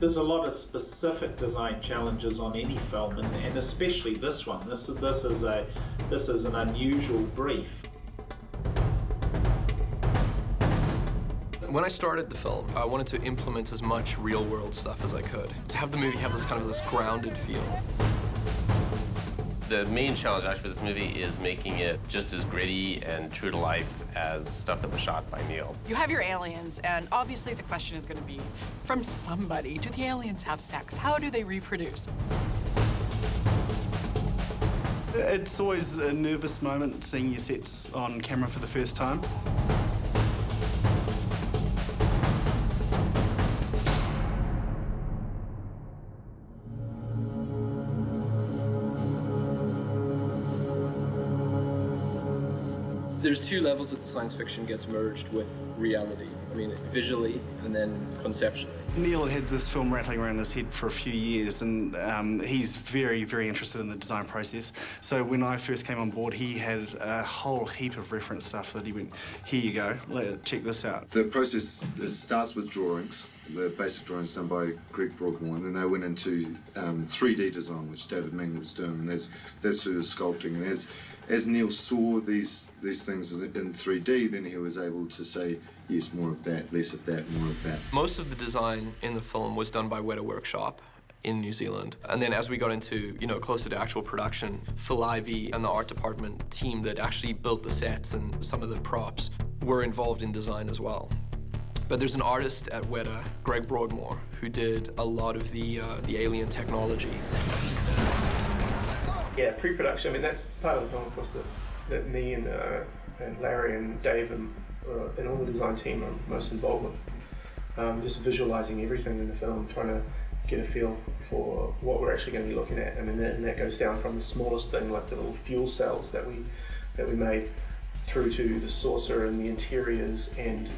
There's a lot of specific design challenges on any film, and especially this one. This is an unusual brief. When I started the film, I wanted to implement as much real-world stuff as I could, to have the movie have this kind of this grounded feel. The main challenge actually for this movie is making it just as gritty and true to life as stuff that was shot by Neil. You have your aliens, and obviously the question is going to be, from somebody, do the aliens have sex? How do they reproduce? It's always a nervous moment seeing your sets on camera for the first time. There's two levels that the science fiction gets merged with reality. I mean, visually and then conceptually. Neil had this film rattling around his head for a few years, and he's very, very interested in the design process. So when I first came on board, he had a whole heap of reference stuff that he went, here you go, check this out. The process starts with drawings, the basic drawings done by Greg Broadmoor, and then they went into 3D design, which David Ming was doing, and that's sort of sculpting. And as Neil saw these things in 3D, then he was able to say, yes, more of that, less of that, more of that. Most of the design in the film was done by Weta Workshop in New Zealand. And then as we got into, closer to actual production, Phil Ivey and the art department team that actually built the sets and some of the props were involved in design as well. But there's an artist at Weta, Greg Broadmoor, who did a lot of the alien technology. Yeah, pre-production, I mean, that's part of the film, of course, that me and Larry and Dave and all the design team are most involved with. Just visualizing everything in the film, trying to get a feel for what we're actually going to be looking at. I mean, that goes down from the smallest thing, like the little fuel cells that we made, through to the saucer and the interiors and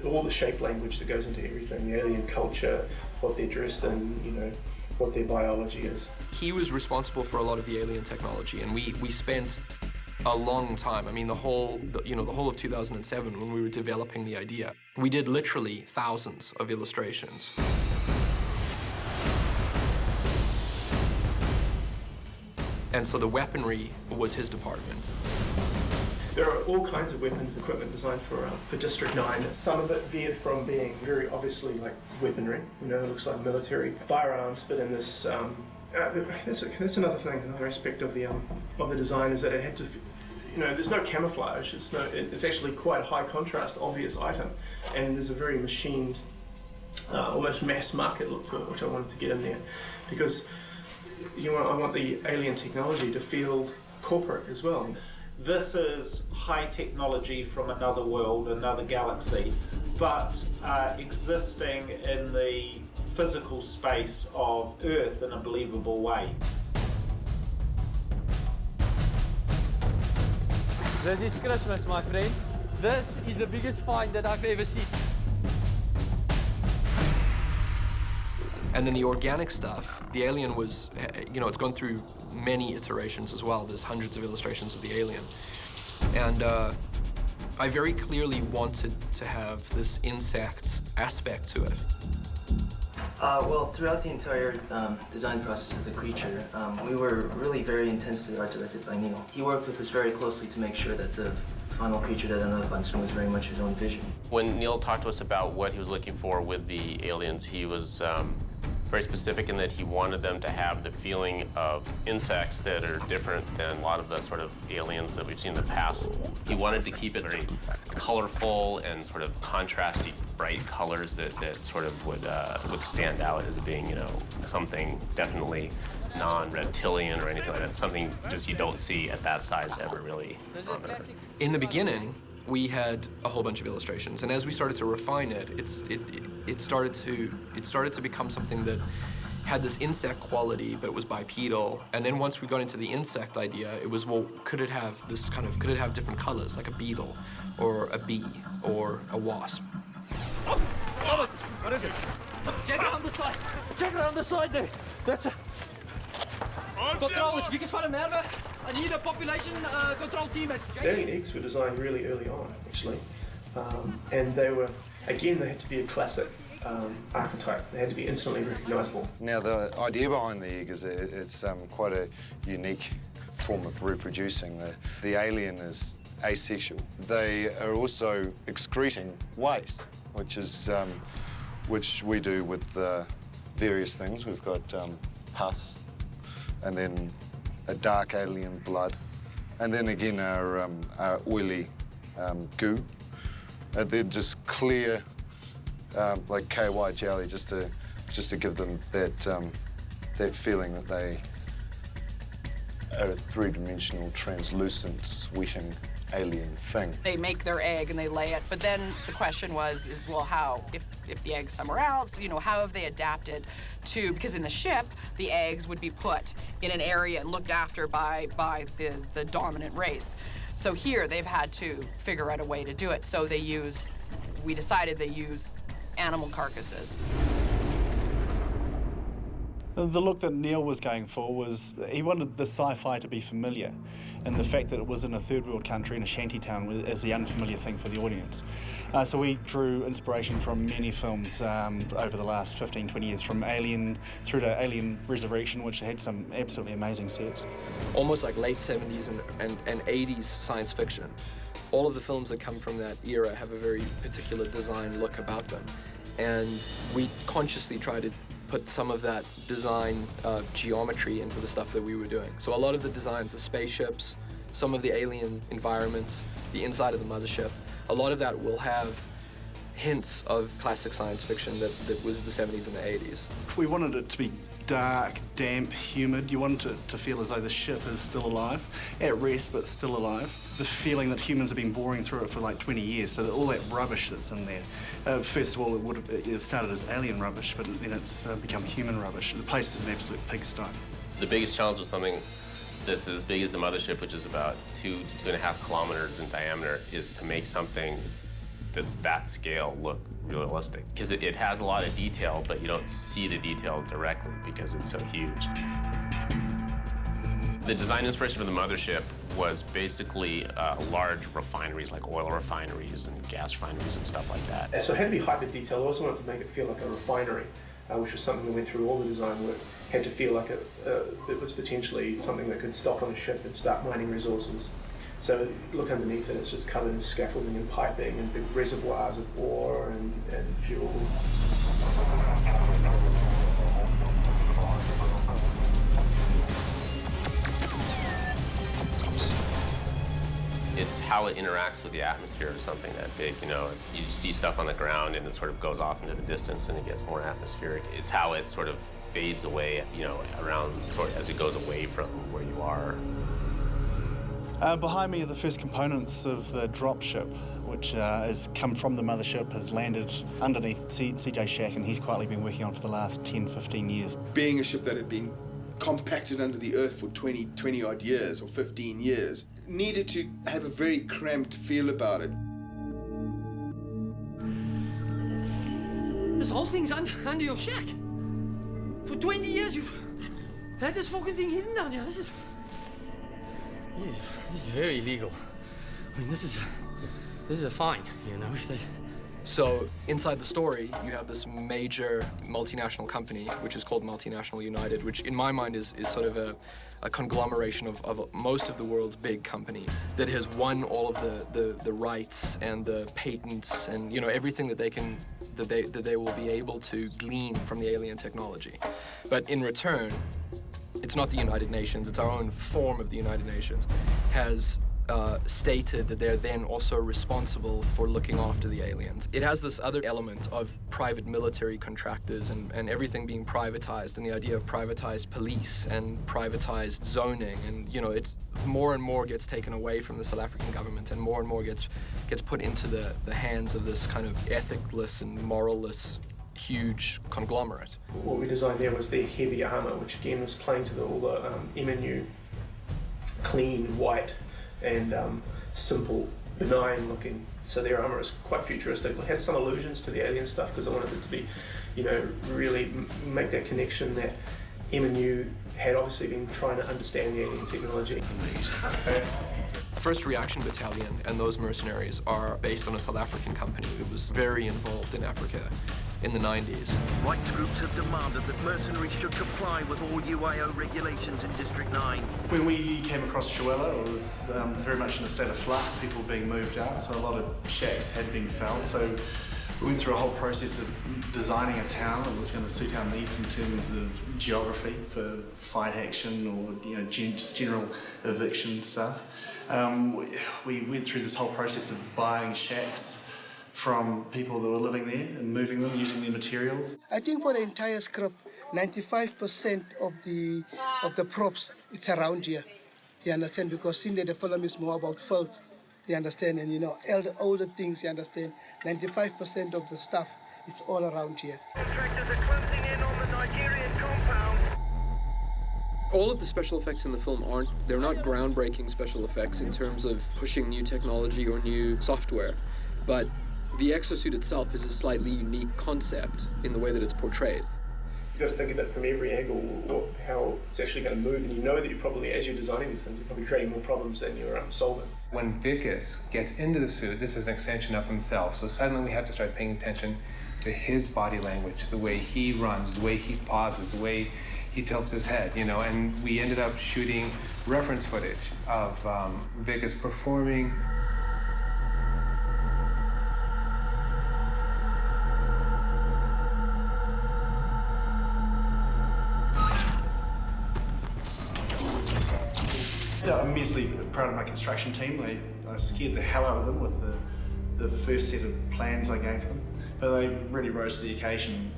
all the shape language that goes into everything, the alien culture, what they're dressed in, what their biology is. He was responsible for a lot of the alien technology, and we spent a long time. I mean, the whole of 2007 when we were developing the idea, we did literally thousands of illustrations. And so the weaponry was his department. There are all kinds of weapons equipment designed for District 9. Some of it veered from being very obviously like weaponry, it looks like military firearms, but in this, that's another thing, another aspect of the design is that it had to, there's no camouflage. It's actually quite a high contrast, obvious item, and there's a very machined, almost mass market look to it, which I wanted to get in there, because I want the alien technology to feel corporate as well. This is high technology from another world, another galaxy, but existing in the physical space of Earth in a believable way. This is Christmas, my friends. This is the biggest find that I've ever seen. And then the organic stuff, the alien was, it's gone through many iterations as well. There's hundreds of illustrations of the alien. And I very clearly wanted to have this insect aspect to it. Well, throughout the entire design process of the creature, we were really very intensely art directed by Neil. He worked with us very closely to make sure that the final creature that ended up on screen was very much his own vision. When Neil talked to us about what he was looking for with the aliens, he was very specific in that he wanted them to have the feeling of insects that are different than a lot of the sort of aliens that we've seen in the past. He wanted to keep it very colorful and sort of contrasty, bright colors that sort of would stand out as being, something definitely non-reptilian or anything like that. Something just you don't see at that size ever really on Earth. In the beginning, we had a whole bunch of illustrations, and as we started to refine it, it started to become something that had this insect quality, but it was bipedal. And then once we got into the insect idea, it was, well, could it have different colors, like a beetle, or a bee, or a wasp? Oh, what is it? Check it on the side. Check it on the side there. That's it. Control, it's biggest van de merwe. I need a population control team. The alien eggs were designed really early on, actually. And they had to be a classic archetype. They had to be instantly recognisable. Now, the idea behind the egg is that it's quite a unique form of reproducing. The alien is asexual. They are also excreting waste, which we do with various things. We've got pus, and then a dark alien blood, and then again our oily goo, and then just clear like KY jelly, just to give them that feeling that they are a three-dimensional, translucent, sweating alien thing. They make their egg and they lay it, but then the question is well, how, if the egg's somewhere else, you know, how have they adapted to, because in the ship, the eggs would be put in an area and looked after by the dominant race. So here, they've had to figure out a way to do it. So we decided they use animal carcasses. The look that Neil was going for was, he wanted the sci-fi to be familiar, and the fact that it was in a third world country in a shanty town is the unfamiliar thing for the audience. So we drew inspiration from many films over the last 15, 20 years, from Alien through to Alien Resurrection, which had some absolutely amazing sets. Almost like late 70s and 80s science fiction. All of the films that come from that era have a very particular design look about them. And we consciously try to put some of that design geometry into the stuff that we were doing. So a lot of the designs, the spaceships, some of the alien environments, the inside of the mothership, a lot of that will have hints of classic science fiction that was the 70s and the 80s. We wanted it to be dark, damp, humid. You wanted it to feel as though the ship is still alive, at rest but still alive. The feeling that humans have been boring through it for like 20 years, so that all that rubbish that's in there, first of all, it started as alien rubbish, but then it's become human rubbish. The place is an absolute pigsty. The biggest challenge with something that's as big as the mothership, which is about 2 to 2.5 kilometers in diameter, is to make something that's that scale look realistic. Because it has a lot of detail, but you don't see the detail directly because it's so huge. The design inspiration for the mothership was basically large refineries, like oil refineries and gas refineries and stuff like that. And so it had to be hyper detailed. I also wanted to make it feel like a refinery, which was something that went through all the design work. Had to feel like it was potentially something that could stop on a ship and start mining resources. So look underneath it, it's just covered in scaffolding and piping and big reservoirs of ore and fuel. It's how it interacts with the atmosphere of something that big, you know. You see stuff on the ground and it sort of goes off into the distance and it gets more atmospheric. It's how it sort of fades away, you know, around, sort of as it goes away from where you are. Behind me are the first components of the dropship, which has come from the mothership, has landed underneath CJ's shack, and he's quietly been working on for the last 10, 15 years. Being a ship that had been compacted under the earth for 20 odd years or 15 years, needed to have a very cramped feel about it. This whole thing's under your shack. For 20 years you've had this fucking thing hidden down here. This is very illegal. I mean, this is a fine, you know. So inside the story, you have this major multinational company, which is called Multinational United, which in my mind is sort of a conglomeration of most of the world's big companies that has won all of the rights and the patents and, you know, everything that they will be able to glean from the alien technology. But in return, it's not the United Nations, it's our own form of the United Nations, has stated that they're then also responsible for looking after the aliens. It has this other element of private military contractors and everything being privatized, and the idea of privatized police and privatized zoning, and, you know, it's more and more gets taken away from the South African government and more gets put into the hands of this kind of ethicless and moralless huge conglomerate. What we designed there was their heavy armour, which again was playing to all the Eminu clean, white, and simple, benign looking. So their armour is quite futuristic. It has some allusions to the alien stuff because I wanted it to be, you know, really make that connection that Eminu had obviously been trying to understand the alien technology. First Reaction Battalion and those mercenaries are based on a South African company that was very involved in Africa in the 90s. Rights groups have demanded that mercenaries should comply with all UIO regulations in District 9. When we came across Chihuahua, it was very much in a state of flux, people being moved out, so a lot of shacks had been felled. So we went through a whole process of designing a town that was going to suit our needs in terms of geography for fight action or just general eviction stuff. We went through this whole process of buying shacks from people that were living there and moving them using their materials. I think for the entire script, 95% of the props, it's around here. You understand? Because seeing that the film is more about filth, you understand? And all the things, you understand? 95% of the stuff is all around here. Contractors are closing in on the Nigerian compound. All of the special effects in the film they're not groundbreaking special effects in terms of pushing new technology or new software, but the exosuit itself is a slightly unique concept in the way that it's portrayed. You've got to think of it from every angle, how it's actually going to move, and you know that you're probably, as you're designing these things, you're probably creating more problems than you're solving. When Vicus gets into the suit, this is an extension of himself, so suddenly we have to start paying attention to his body language, the way he runs, the way he pauses, the way he tilts his head, and we ended up shooting reference footage of Vicus performing. Yeah, I'm immensely proud of my construction team. I scared the hell out of them with the first set of plans I gave them, but they really rose to the occasion.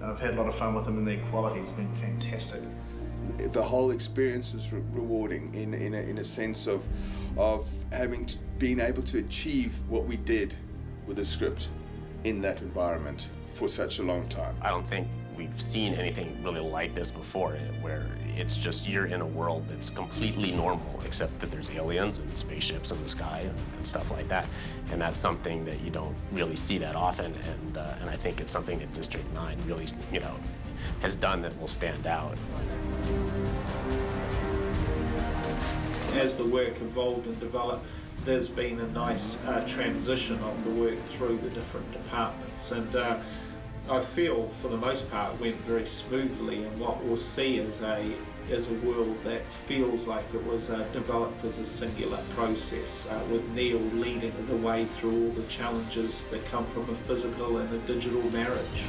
I've had a lot of fun with them, and their quality has been fantastic. The whole experience was rewarding in a sense of being able to achieve what we did with the script in that environment for such a long time. I don't think we've seen anything really like this before, where it's just you're in a world that's completely normal, except that there's aliens and spaceships in the sky and stuff like that. And that's something that you don't really see that often, and I think it's something that District 9 really, has done that will stand out. As the work evolved and developed, there's been a nice transition of the work through the different departments, and I feel for the most part went very smoothly, and what we'll see is a world that feels like it was developed as a singular process, with Neil leading the way through all the challenges that come from a physical and a digital marriage.